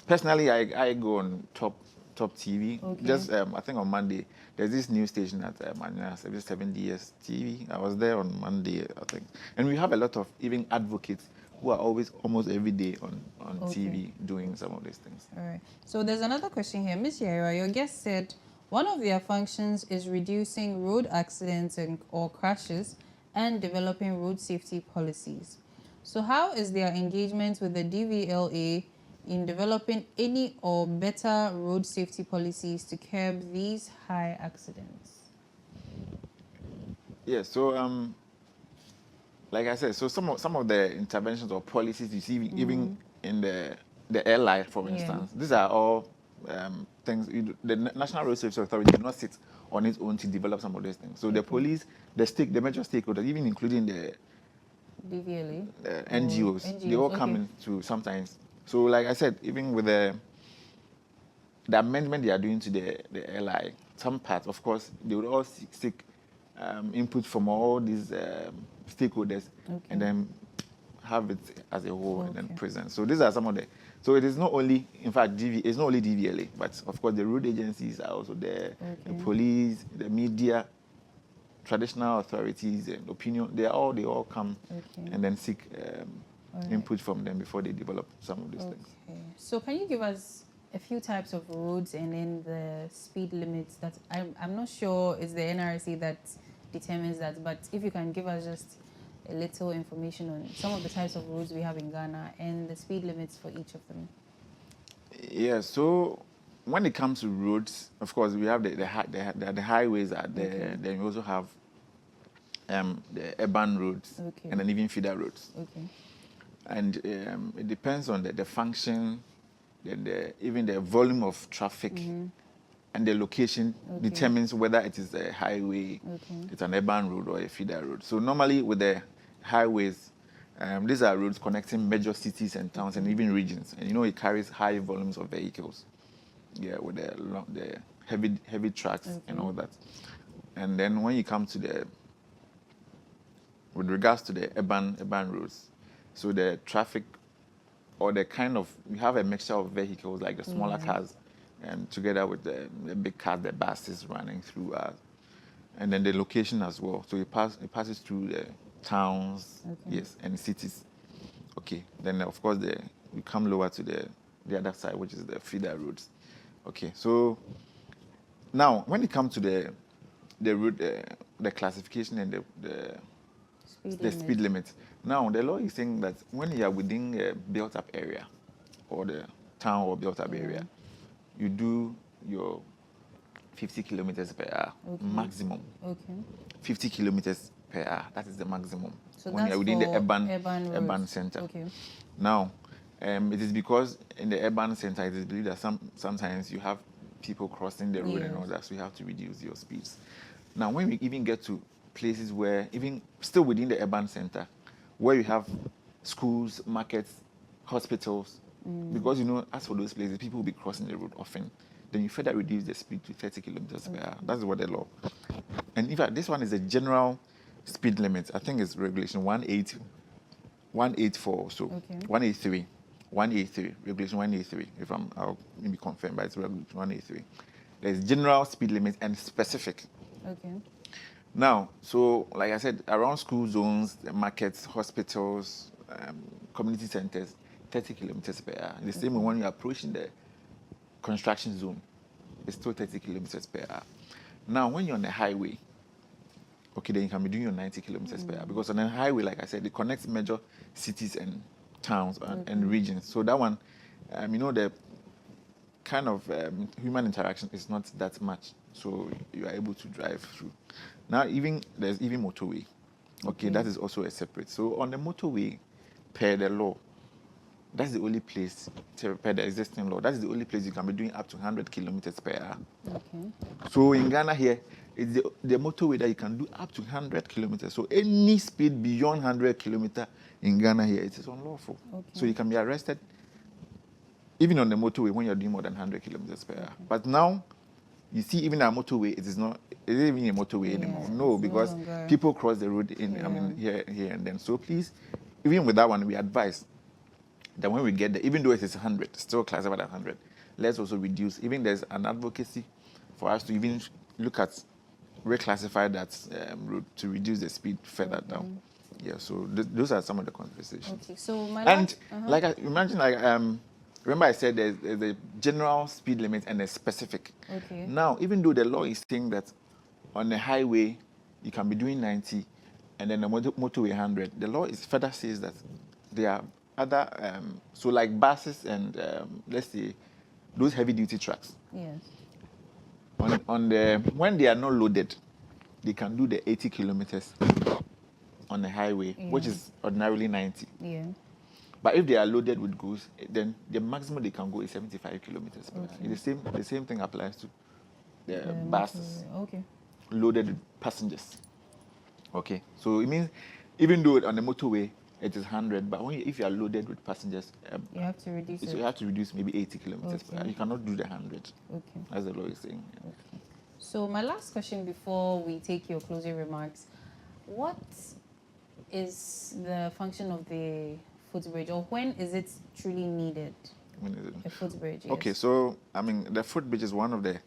Speaker 4: Personally, I go on top TV.
Speaker 3: Okay.
Speaker 4: Just I think on Monday there's this new station at Manila 7DS TV. I was there on Monday, I think, and we have a lot of even advocates who are always almost every day on TV doing some of these things.
Speaker 3: All right. So there's another question here, Ms. Yaira. Your guest said one of their functions is reducing road accidents or crashes and developing road safety policies. So how is their engagement with the DVLA in developing any or better road safety policies to curb these high accidents?
Speaker 4: Yeah, so like I said, so some of the interventions or policies you see even in the airline, for instance, these are all things. The National Road Safety Authority did not sit on its own to develop some of these things. So the police, the major stakeholders, even including the
Speaker 3: DVLA,
Speaker 4: NGOs, they all come into sometimes. So like I said, even with the amendment they are doing to the LI, some parts, of course, they would all seek input from all these stakeholders and then have it as a whole and then present. So these are some of the. So it is not only, in fact, it's not only DVLA, but of course the road agencies are also there, the police, the media, traditional authorities, and opinion. They all come and then seek input from them before they develop some of these things.
Speaker 3: So can you give us a few types of roads and then the speed limits that I'm not sure it's the NRC that determines that, but if you can give us just a little information on some of the types of roads we have in Ghana and the speed limits for each of them.
Speaker 4: Yeah, so when it comes to roads, of course, we have the highways are there. Then we also have the urban roads and then even feeder roads. And it depends on the function, even the volume of traffic, and the location determines whether it is a highway, it's an urban road, or a feeder road. So normally with the highways, these are roads connecting major cities and towns and even regions. And it carries high volumes of vehicles. Yeah, with the heavy trucks and all that. And then when you come to with regards to the urban roads, so the traffic or the kind of, we have a mixture of vehicles like the smaller cars and together with the big cars, the buses running through and then the location as well. So it passes through the towns, yes, and cities. Okay, then of course we come lower to the other side, which is the feeder roads. Okay, so now when it comes to the route, the classification and the speed limit. Now the law is saying that when you are within a built-up area or the town or built-up area, you do your 50 kilometers per hour maximum. 50 kilometers per hour. That is the maximum.
Speaker 3: So
Speaker 4: when you are within the urban center. Now, it is because in the urban center, it is believed that sometimes you have people crossing the road and all that, so you have to reduce your speeds. Now, when we even get to places where, even still within the urban center, where you have schools, markets, hospitals, because as for those places, people will be crossing the road often, then you further reduce the speed to 30 kilometers per hour. That's what the law. And in fact, this one is a general speed limit. I think it's regulation 184 or so. 183. 183. Regulation 183. I'll maybe confirm, but it's regulation 183. There's general speed limit and specific. Now, so like I said, around school zones, markets, hospitals, community centers, 30 kilometers per hour. The same when you're approaching the construction zone, it's still 30 kilometers per hour. Now, when you're on the highway, then you can be doing your 90 kilometers per hour, because on a highway, like I said, it connects major cities and towns and regions. So that one, the kind of human interaction is not that much, so you are able to drive through. Now, there's even motorway. Okay, that is also a separate. So on the motorway, per the law, that's the only place, per the existing law, that's the only place you can be doing up to 100 kilometers per hour.
Speaker 3: Okay.
Speaker 4: So in Ghana here, it's the motorway that you can do up to 100 kilometers. So any speed beyond 100 kilometers in Ghana here, it is unlawful. Okay. So you can be arrested even on the motorway when you're doing more than 100 kilometers per hour. Okay. But now, you see, even our motorway, it isn't even a motorway anymore. No, because people cross the road here and then. So please, even with that one, we advise that when we get there, even though it is 100, still classified as 100, let's also reduce. Even there's an advocacy for us to even look at reclassify that road to reduce the speed further down. Yeah, so those are some of the conversations.
Speaker 3: Okay, so
Speaker 4: like remember I said there's a general speed limit and a specific.
Speaker 3: Okay.
Speaker 4: Now, even though the law is saying that on the highway you can be doing 90 and then the motorway 100, the law is further says that there are other, so like buses and let's say those heavy duty trucks.
Speaker 3: Yes.
Speaker 4: When they are not loaded, they can do the 80 kilometers on the highway, which is ordinarily 90.
Speaker 3: Yeah.
Speaker 4: But if they are loaded with goods, then the maximum they can go is 75 kilometers per hour. The same thing applies to the buses.
Speaker 3: Okay.
Speaker 4: Loaded with passengers. Okay. So it means even though on the motorway it is 100, but if you are loaded with passengers,
Speaker 3: you have to reduce it.
Speaker 4: So you have to reduce maybe 80 kilometers per hour. You cannot do the 100.
Speaker 3: Okay.
Speaker 4: As the law is saying. Yeah.
Speaker 3: Okay. So my last question before we take your closing remarks, what is the function of the footbridge, or when is it truly needed?
Speaker 4: When is it?
Speaker 3: A footbridge, yes.
Speaker 4: Okay, so the footbridge is one of the,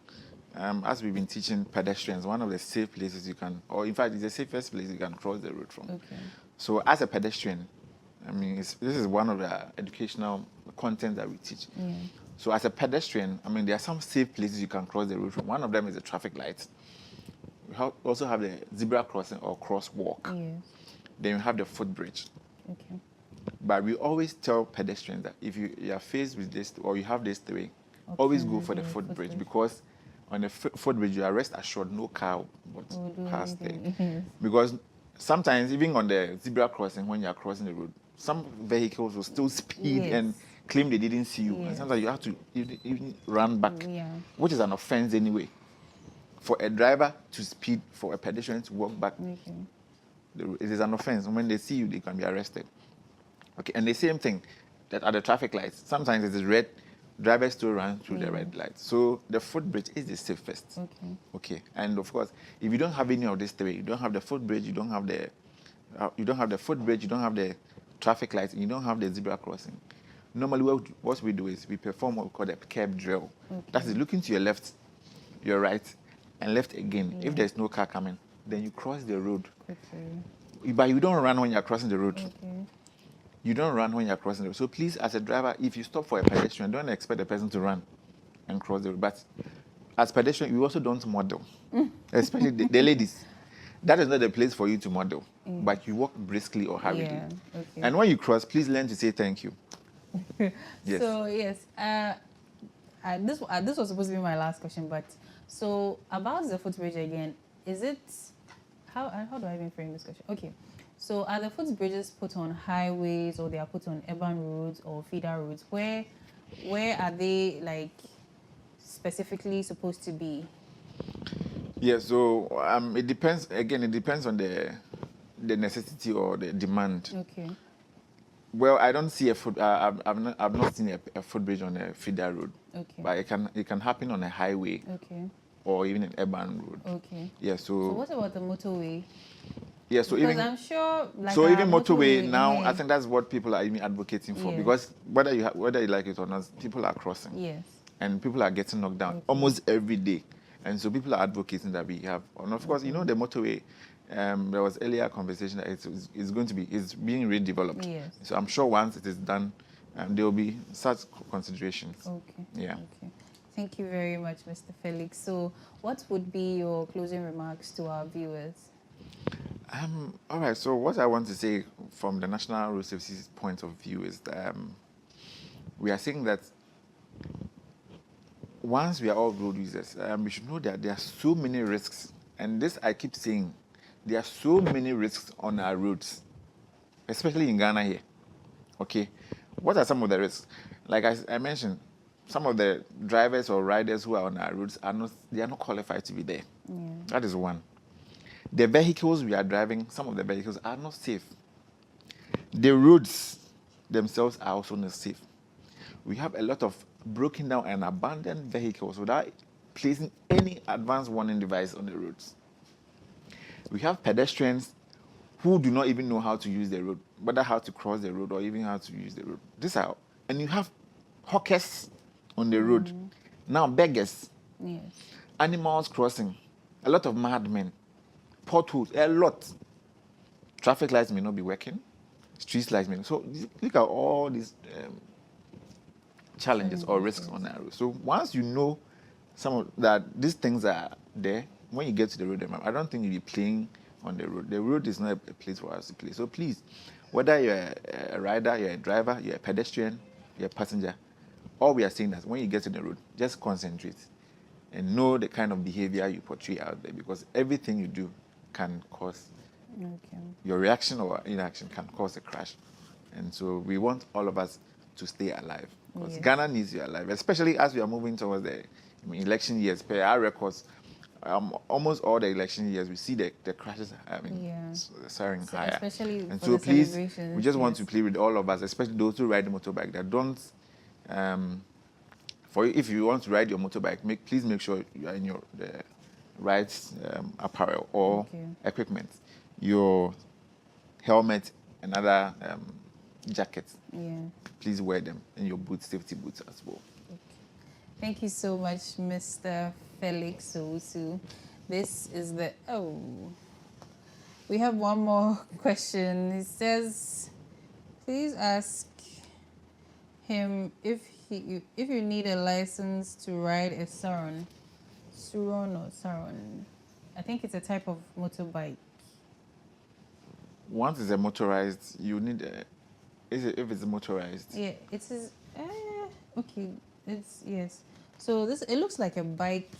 Speaker 4: as we've been teaching pedestrians, one of the safe places you can, or in fact, it's the safest place you can cross the road from.
Speaker 3: Okay.
Speaker 4: So as a pedestrian, this is one of the educational content that we teach.
Speaker 3: Yeah.
Speaker 4: So as a pedestrian, there are some safe places you can cross the road from. One of them is the traffic lights. We also have the zebra crossing or crosswalk.
Speaker 3: Yes.
Speaker 4: Then we have the footbridge.
Speaker 3: Okay.
Speaker 4: But we always tell pedestrians that if you are faced with this or you have this three, always go for the footbridge, because on the footbridge you are rest assured no car will pass there.
Speaker 3: Yes.
Speaker 4: Because sometimes even on the zebra crossing when you are crossing the road, some vehicles will still speed and claim they didn't see you. Yes. And sometimes you have to even run back, which is an offense anyway. For a driver to speed, for a pedestrian to walk back, it is an offense. When they see you, they can be arrested. Okay, and the same thing that at the traffic lights, sometimes it is red, drivers still run through the red lights. So the footbridge is the safest. Okay. Okay, and of course, if you don't have any of these three, you don't have the footbridge, you don't have the footbridge, you don't have the traffic lights, and you don't have the zebra crossing. Normally, what we do is we perform what we call the curb drill. Okay. That is looking to your left, your right, and left again. If there's no car coming, then you cross the road. Okay. But you don't run when you're crossing the road. Okay. You don't run when you're crossing the road. So please, as a driver, if you stop for a pedestrian, don't expect the person to run and cross the road. But as pedestrian, we also don't model, especially the ladies. That is not the place for you to model, but you walk briskly or hurriedly. Yeah, okay. And when you cross, please learn to say thank you.
Speaker 3: Yes. So, yes, this was supposed to be my last question, but so about the footbridge again, is it, how do I even frame this question? Okay. So are the footbridges put on highways, or they are put on urban roads or feeder roads? Where are they like specifically supposed to be?
Speaker 4: Yeah, so it depends. Again, it depends on the necessity or the demand. Okay. Well, I don't see I've not seen a footbridge on a feeder road. Okay. But it can happen on a highway. Okay. Or even an urban road. Okay. Yeah. So
Speaker 3: what about the motorway?
Speaker 4: Yeah, so
Speaker 3: because I'm sure, like,
Speaker 4: so even motorway now, I think that's what people are even advocating for, because whether you like it or not, people are crossing. Yes. And people are getting knocked down almost every day, and so people are advocating that we have. And of course, the motorway. There was earlier conversation that it's being redeveloped. Yes. So I'm sure once it is done, there will be such considerations. Okay. Yeah. Okay.
Speaker 3: Thank you very much, Mr. Felix. So, what would be your closing remarks to our viewers?
Speaker 4: All right, so what I want to say from the National Road Safety point of view is that we are saying that once we are all road users, we should know that there are so many risks. And this I keep saying, there are so many risks on our roads, especially in Ghana here. Okay, what are some of the risks? Like I mentioned, some of the drivers or riders who are on our roads are not qualified to be there. Yeah. That is one. The vehicles we are driving, some of the vehicles are not safe. The roads themselves are also not safe. We have a lot of broken down and abandoned vehicles without placing any advanced warning device on the roads. We have pedestrians who do not even know how to use the road, whether how to cross the road or even how to use the road. And you have hawkers on the road. Now beggars, yes. Animals crossing, a lot of madmen, potholes, a lot. Traffic lights may not be working, street lights may not. So look at all these challenges or risks on that road. So once you know that these things are there, when you get to the road, I don't think you'll be playing on the road. The road is not a place for us to play. So please, whether you're a rider, you're a driver, you're a pedestrian, you're a passenger, all we are saying is when you get to the road, just concentrate and know the kind of behavior you portray out there, because everything you do can cause your reaction or inaction can cause a crash. And so we want all of us to stay alive, because Ghana needs you alive, especially as we are moving towards the election years. Per our records, almost all the election years, we see the crashes soaring higher.
Speaker 3: Especially
Speaker 4: and so please, we just want to plead with all of us, especially those who ride the motorbike, that don't, if you want to ride your motorbike, please make sure you are in the right apparel or equipment, your helmet and other jackets. Please wear them, and your boots, safety boots as well.
Speaker 3: Thank you so much, Mr. Felix Owusu. This is we have one more question. It says, please ask him if you need a license to ride a Suron. I think it's a type of motorbike.
Speaker 4: Once it's a motorized, you need if it's motorized.
Speaker 3: Yeah, it is. Okay, it's yes. So it looks like a bike.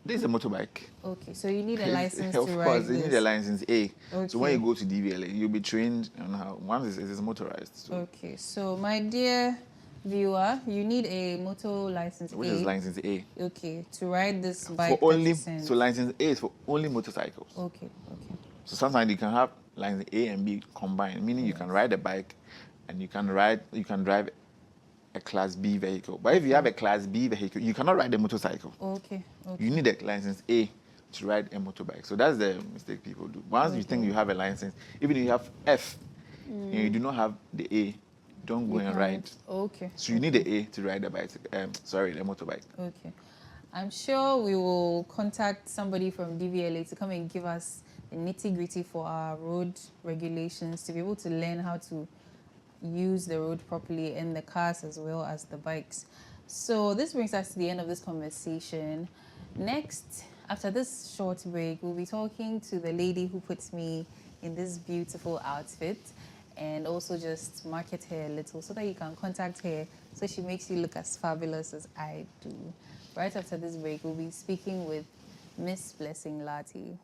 Speaker 4: This is a motorbike.
Speaker 3: Okay, so you need a license to ride.
Speaker 4: Of course, you
Speaker 3: this.
Speaker 4: need a license A.
Speaker 3: Okay.
Speaker 4: So when you go to DVLA, you'll be trained on how. Once it's motorized. So.
Speaker 3: Okay, so my dear viewer, you need a motor license
Speaker 4: Which
Speaker 3: A.
Speaker 4: is license A.
Speaker 3: Okay, to ride this bike.
Speaker 4: So license A is for only motorcycles.
Speaker 3: Okay.
Speaker 4: So sometimes you can have license A and B combined, meaning you can ride a bike and you can drive a Class B vehicle. But if you have a Class B vehicle, you cannot ride a motorcycle.
Speaker 3: Okay.
Speaker 4: You need a license A to ride a motorbike. So that's the mistake people do. Once you think you have a license, even if you have F and you do not have the A, don't go and ride.
Speaker 3: Okay.
Speaker 4: So you need the A to ride the motorbike.
Speaker 3: Okay. I'm sure we will contact somebody from DVLA to come and give us the nitty-gritty for our road regulations, to be able to learn how to use the road properly, in the cars as well as the bikes. So this brings us to the end of this conversation. Next, after this short break, we'll be talking to the lady who puts me in this beautiful outfit, and also just market her a little so that you can contact her, so she makes you look as fabulous as I do. Right after this break, we'll be speaking with Miss Blessing Lati.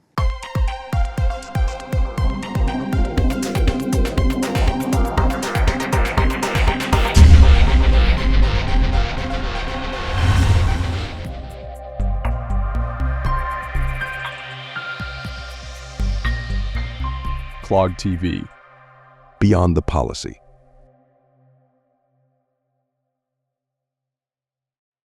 Speaker 2: Clog TV. Beyond the policy.